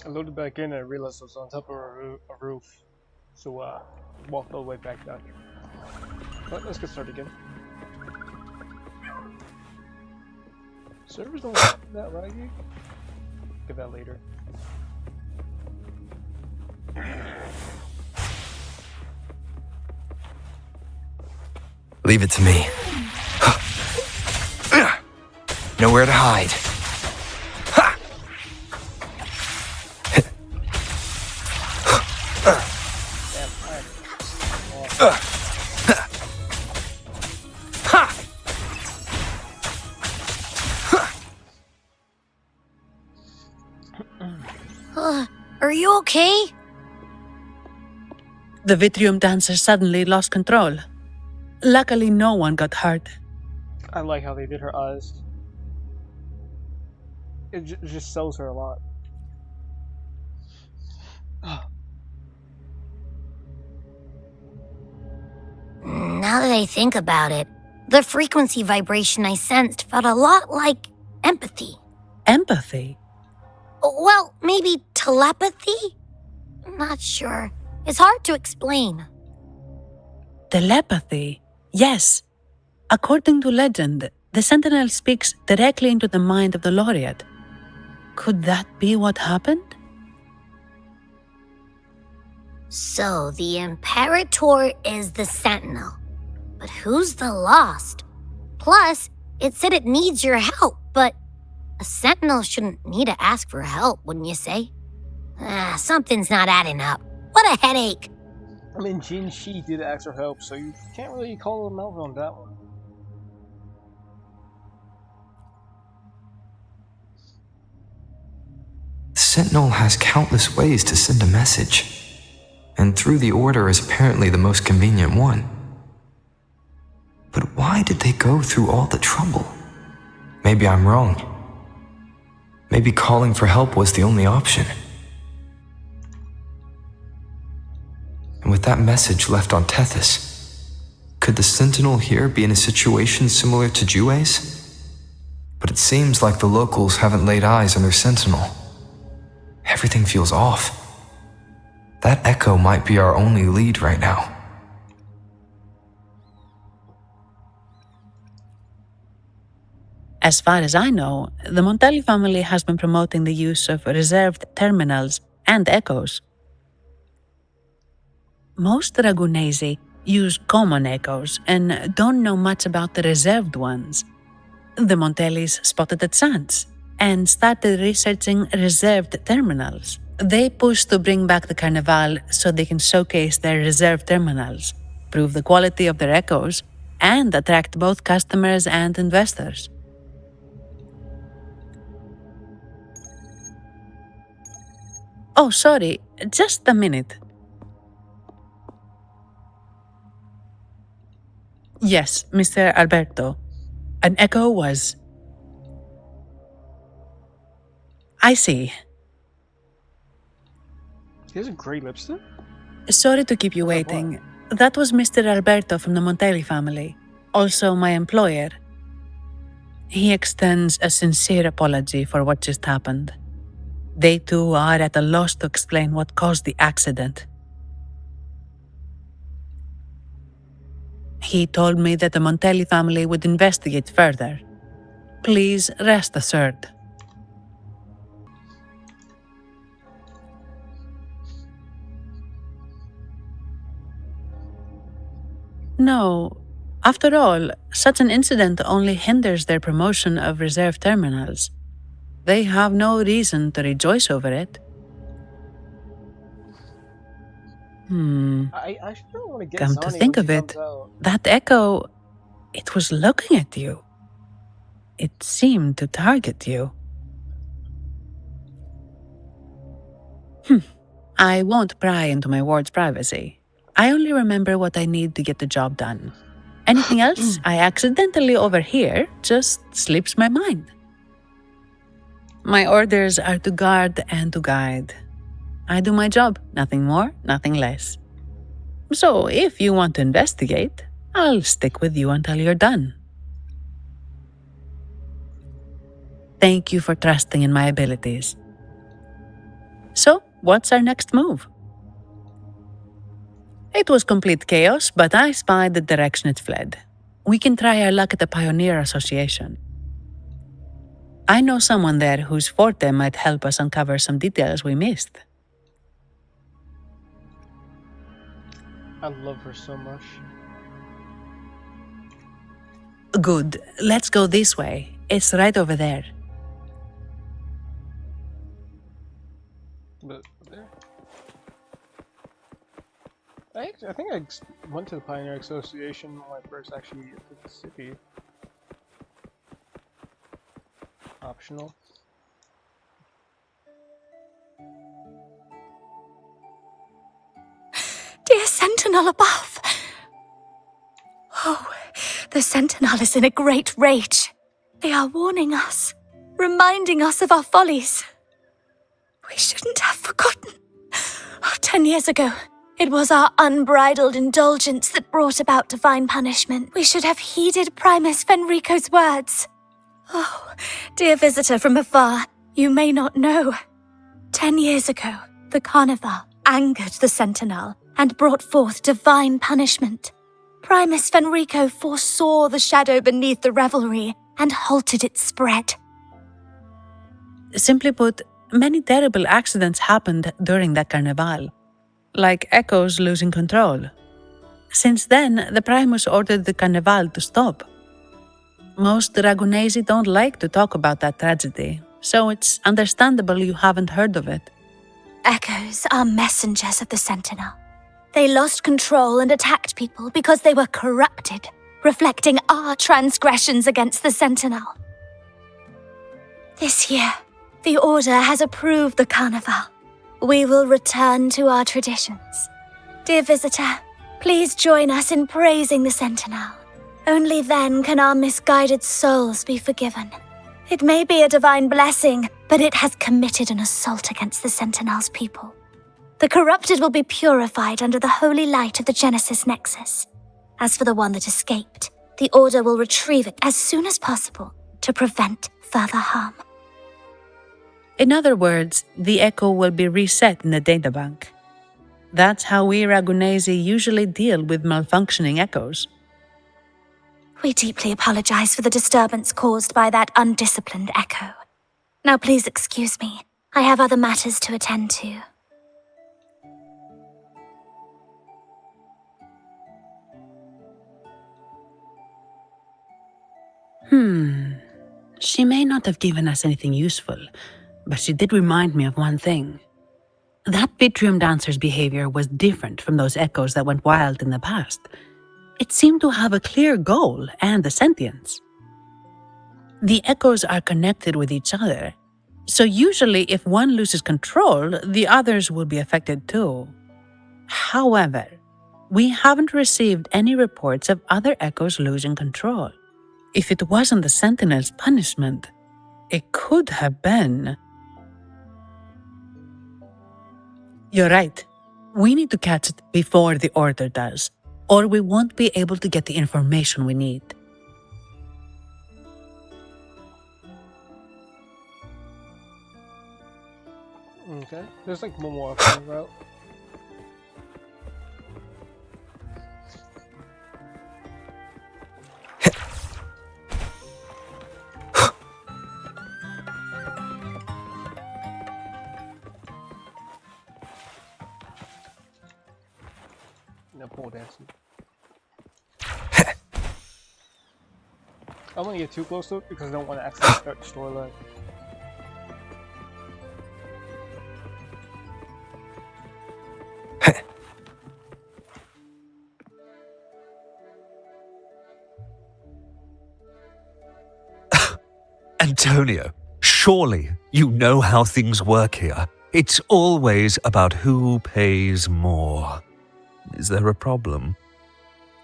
I loaded back in and I realized I was on top of a roof. So, walked all the way back down here. But let's get started again. Servers don't that laggy? Get that later. Leave it to me. Nowhere to hide. Are you okay? The Vitrium dancer suddenly lost control. Luckily, no one got hurt. I like how they did her eyes. It just sells her a lot. Now that I think about it, the frequency vibration I sensed felt a lot like empathy. Empathy? Well, maybe telepathy? Not sure. It's hard to explain. Telepathy? Yes. According to legend, the Sentinel speaks directly into the mind of the laureate. Could that be what happened? So the Imperator is the Sentinel. But who's the Lost? Plus, it said it needs your help, but a Sentinel shouldn't need to ask for help, wouldn't you say? Something's not adding up. What a headache. I mean, Jin Shi did ask for help, so you can't really call him out on that one. The Sentinel has countless ways to send a message, and through the Order is apparently the most convenient one. But why did they go through all the trouble? Maybe I'm wrong. Maybe calling for help was the only option. And with that message left on Tethys, could the Sentinel here be in a situation similar to Jue's? But it seems like the locals haven't laid eyes on their Sentinel. Everything feels off. That echo might be our only lead right now. As far as I know, the Montelli family has been promoting the use of reserved terminals and echoes. Most Dragonesi use common echoes and don't know much about the reserved ones. The Montellis spotted a chance and started researching reserved terminals. They pushed to bring back the Carnival so they can showcase their reserved terminals, prove the quality of their echoes, and attract both customers and investors. Oh, sorry, just a minute. Yes, Mr. Alberto. An echo was... I see. He has a great lipstick? Sorry to keep you waiting. That was Mr. Alberto from the Montelli family, also my employer. He extends a sincere apology for what just happened. They too are at a loss to explain what caused the accident. He told me that the Montelli family would investigate further. Please rest assured. No, after all, such an incident only hinders their promotion of reserve terminals. They have no reason to rejoice over it. I actually don't want to get Come to Sonny think when of she it, comes out. that echo, it was looking at you. It seemed to target you. I won't pry into my ward's privacy. I only remember what I need to get the job done. Anything else I accidentally overhear just slips my mind. My orders are to guard and to guide. I do my job, nothing more, nothing less. So if you want to investigate, I'll stick with you until you're done. Thank you for trusting in my abilities. So, what's our next move? It was complete chaos, but I spied the direction it fled. We can try our luck at the Pioneer Association. I know someone there whose forte might help us uncover some details we missed. I love her so much. Good. Let's go this way. It's right over there. But there. I think I went to the Pioneer Association when I first actually entered the city. Optional. Dear Sentinel above! Oh, the Sentinel is in a great rage. They are warning us, reminding us of our follies. We shouldn't have forgotten. 10 years ago, it was our unbridled indulgence that brought about divine punishment. We should have heeded Primus Fenrico's words. Oh, dear visitor from afar, you may not know. 10 years ago, the Carnival angered the Sentinel and brought forth divine punishment. Primus Fenrico foresaw the shadow beneath the revelry and halted its spread. Simply put, many terrible accidents happened during that carnival, like Echoes losing control. Since then, the Primus ordered the carnival to stop. Most Ragunesi don't like to talk about that tragedy, so it's understandable you haven't heard of it. Echoes are messengers of the Sentinel. They lost control and attacked people because they were corrupted, reflecting our transgressions against the Sentinel. This year, the Order has approved the Carnival. We will return to our traditions. Dear visitor, please join us in praising the Sentinel. Only then can our misguided souls be forgiven. It may be a divine blessing, but it has committed an assault against the Sentinel's people. The corrupted will be purified under the holy light of the Genesis Nexus. As for the one that escaped, the Order will retrieve it as soon as possible to prevent further harm. In other words, the Echo will be reset in the databank. That's how we Ragunesi usually deal with malfunctioning Echoes. We deeply apologize for the disturbance caused by that undisciplined Echo. Now please excuse me. I have other matters to attend to. She may not have given us anything useful, but she did remind me of one thing. That Vitrium dancer's behavior was different from those Echoes that went wild in the past. It seemed to have a clear goal and a sentience. The Echoes are connected with each other, so usually if one loses control, the others will be affected too. However, we haven't received any reports of other Echoes losing control. If it wasn't the Sentinel's punishment, it could have been... You're right. We need to catch it before the Order does, or we won't be able to get the information we need. Okay, there's like one more option route. No pole dancing. I don't want to get too close to it because I don't want to accidentally start the storyline. Antonio, surely you know how things work here. It's always about who pays more. Is there a problem?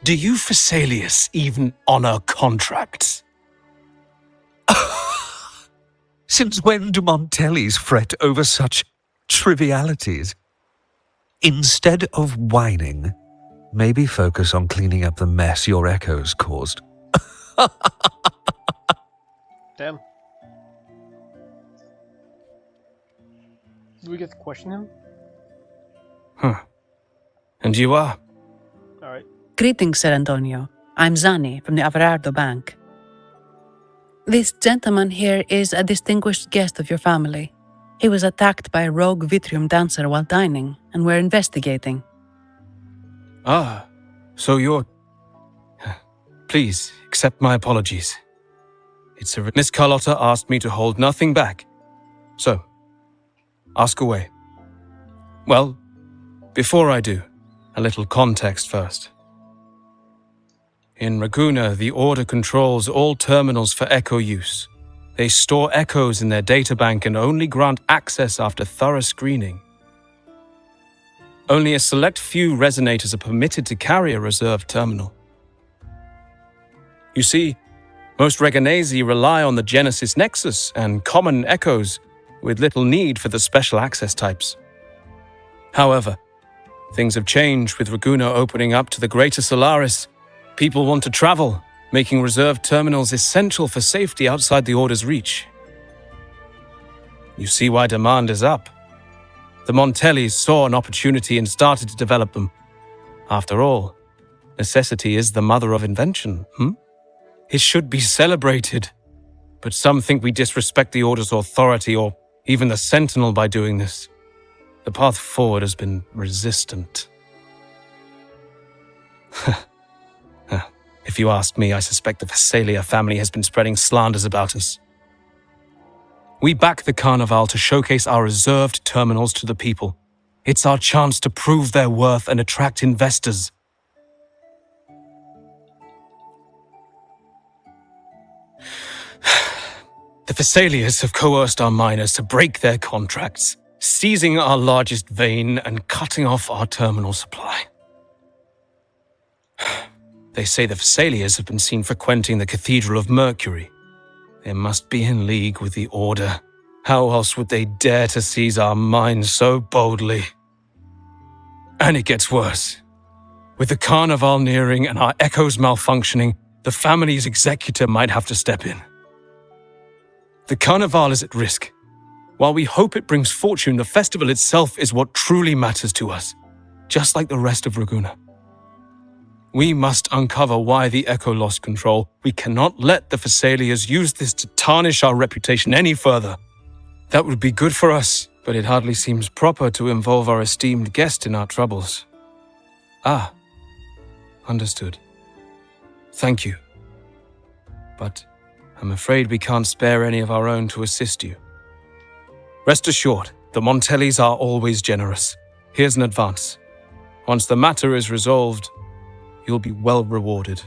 Do you Phasaelius even honor contracts? Since when do Montellis fret over such trivialities? Instead of whining, maybe focus on cleaning up the mess your Echoes caused. Damn. Do we get to question him? Huh. And you are? Alright. Greetings, Sir Antonio. I'm Zani from the Averardo Bank. This gentleman here is a distinguished guest of your family. He was attacked by a rogue Vitrium dancer while dining, and we're investigating. Ah, so you're... Please, accept my apologies. Miss Carlotta asked me to hold nothing back. So, ask away. Well, before I do, a little context first. In Raguna, the Order controls all terminals for echo use. They store echoes in their databank and only grant access after thorough screening. Only a select few resonators are permitted to carry a reserved terminal. You see, most Reganesi rely on the Genesis Nexus and common echoes, with little need for the special access types. However, things have changed with Raguna opening up to the greater Solaris. People want to travel, making reserved terminals essential for safety outside the Order's reach. You see why demand is up. The Montellis saw an opportunity and started to develop them. After all, necessity is the mother of invention, It should be celebrated. But some think we disrespect the Order's authority or even the Sentinel by doing this. The path forward has been resistant. If you ask me, I suspect the Phasalia family has been spreading slanders about us. We back the Carnival to showcase our reserved terminals to the people. It's our chance to prove their worth and attract investors. The Phasalias have coerced our miners to break their contracts, seizing our largest vein and cutting off our terminal supply. They say the Phasalias have been seen frequenting the Cathedral of Mercury. They must be in league with the Order. How else would they dare to seize our mines so boldly? And it gets worse. With the Carnival nearing and our echoes malfunctioning, the family's executor might have to step in. The Carnival is at risk. While we hope it brings fortune, the festival itself is what truly matters to us, just like the rest of Raguna. We must uncover why the Echo lost control. We cannot let the Phasalias use this to tarnish our reputation any further. That would be good for us, but it hardly seems proper to involve our esteemed guest in our troubles. Ah, understood. Thank you. But I'm afraid we can't spare any of our own to assist you. Rest assured, the Montellis are always generous. Here's an advance. Once the matter is resolved, you'll be well rewarded.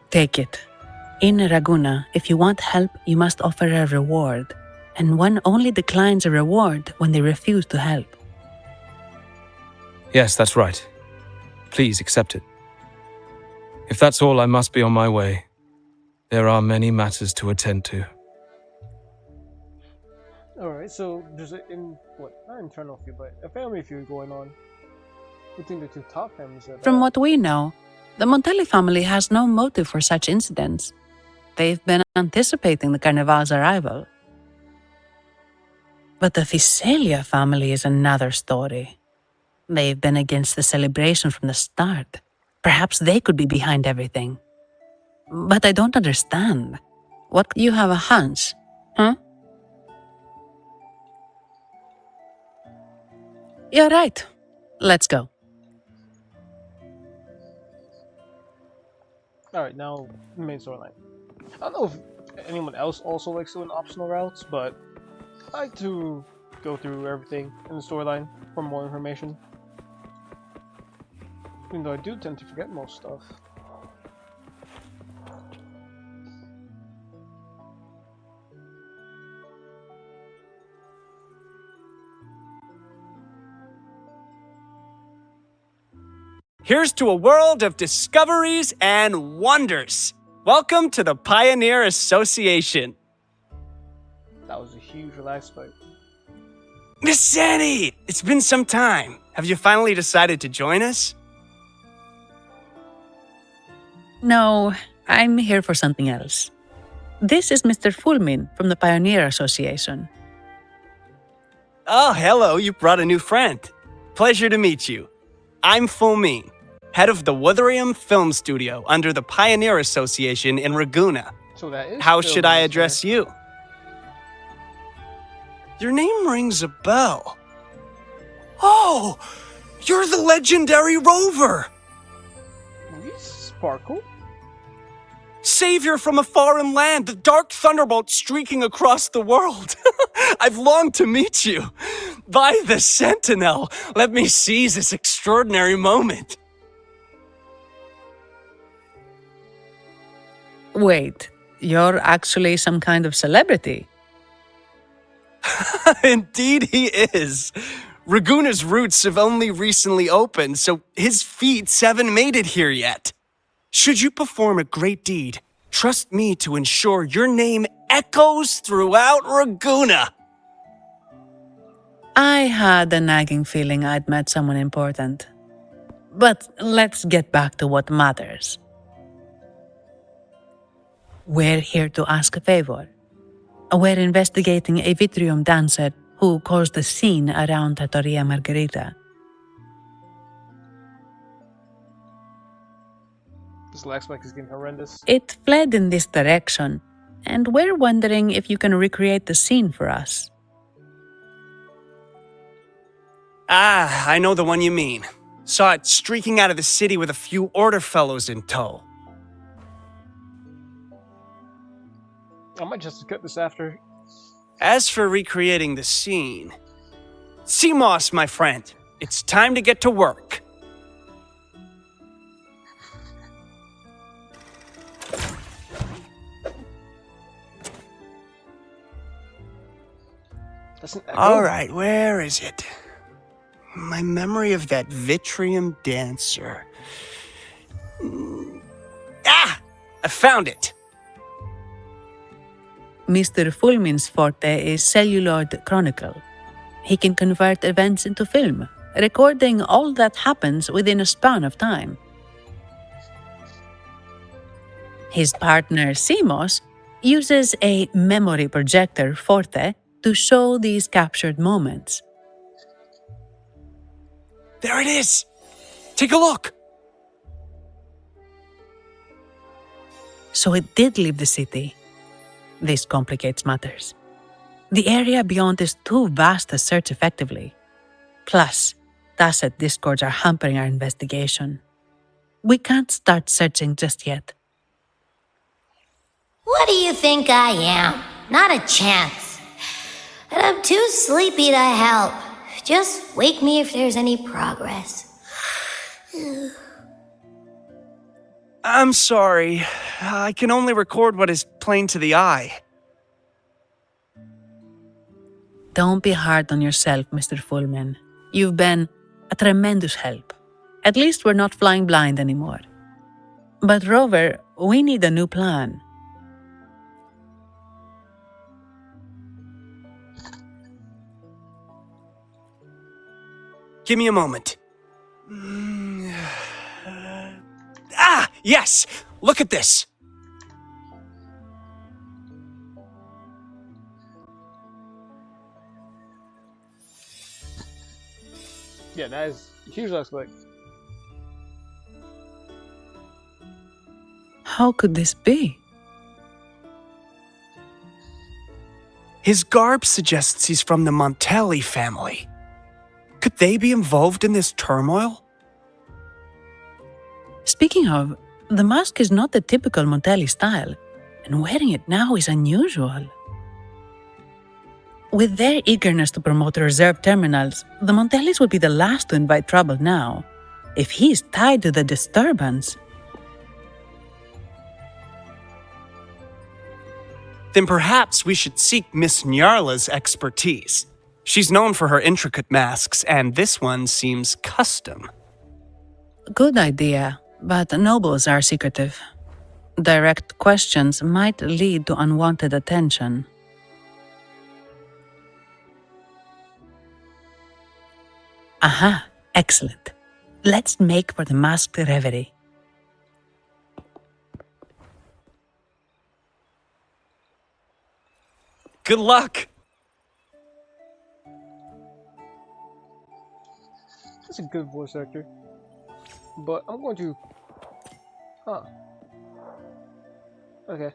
Take it. In Raguna, if you want help, you must offer a reward. And one only declines a reward when they refuse to help. Yes, that's right. Please accept it. If that's all, I must be on my way. There are many matters to attend to. Alright, so there's not internal feud, but a family feud going on between the two top families. From what we know, the Montelli family has no motive for such incidents. They've been anticipating the Carnival's arrival. But the Phasalia family is another story. They've been against the celebration from the start. Perhaps they could be behind everything. But I don't understand. What, you have a hunch, huh? You're right. Let's go. Alright, now the main storyline. I don't know if anyone else also likes doing optional routes, but I like to go through everything in the storyline for more information. Even though I do tend to forget most stuff. Here's to a world of discoveries and wonders. Welcome to the Pioneer Association. That was a huge relax fight. Miss Sandy, it's been some time. Have you finally decided to join us? No, I'm here for something else. This is Mr. Fulmin from the Pioneer Association. Oh, hello, you brought a new friend. Pleasure to meet you. I'm Fu Ming, head of the Wutherium Film Studio under the Pioneer Association in Raguna. So that is How still should the I Miss address Fair. you? Your name rings a bell. Oh, you're the legendary Rover! We sparkle? Savior from a foreign land, the dark thunderbolt streaking across the world. I've longed to meet you. By the Sentinel, let me seize this extraordinary moment. Wait, you're actually some kind of celebrity? Indeed he is. Raguna's roots have only recently opened, so his feats haven't made it here yet. Should you perform a great deed, trust me to ensure your name echoes throughout Raguna. I had a nagging feeling I'd met someone important. But let's get back to what matters. We're here to ask a favor. We're investigating a Vitrium dancer who caused a scene around Trattoria Margherita. This lag spike is getting horrendous. It fled in this direction, and we're wondering if you can recreate the scene for us. Ah, I know the one you mean. Saw it streaking out of the city with a few order fellows in tow. I might just cut this after. As for recreating the scene, CMOS, my friend, it's time to get to work. That's an echo. All right, where is it? My memory of that Vitrium dancer. Ah! I found it! Mr. Fulmin's forte is celluloid chronicle. He can convert events into film, recording all that happens within a span of time. His partner, CMOS, uses a memory projector forte to show these captured moments. There it is! Take a look! So it did leave the city. This complicates matters. The area beyond is too vast to search effectively. Plus, tacet discords are hampering our investigation. We can't start searching just yet. What do you think I am? Not a chance. And I'm too sleepy to help. Just wake me if there's any progress. I'm sorry. I can only record what is plain to the eye. Don't be hard on yourself, Mr. Fullman. You've been a tremendous help. At least we're not flying blind anymore. But Rover, we need a new plan. Give me a moment. Ah, yes! Look at this! Yeah, that is a huge lag spike. How could this be? His garb suggests he's from the Montelli family. Could they be involved in this turmoil? Speaking of, the mask is not the typical Montelli style, and wearing it now is unusual. With their eagerness to promote reserve terminals, the Montellis would be the last to invite trouble now. If he's tied to the disturbance, Then perhaps we should seek Miss Nyarla's expertise. She's known for her intricate masks, and this one seems custom. good idea, but nobles are secretive. Direct questions might lead to unwanted attention. Aha, excellent. Let's make for the masked reverie. Good luck! That's a good voice actor. But I'm going to... Huh. Okay.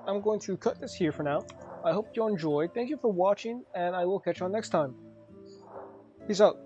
I'm going to cut this here for now. I hope you enjoyed. Thank you for watching, and I will catch you on next time. Peace out.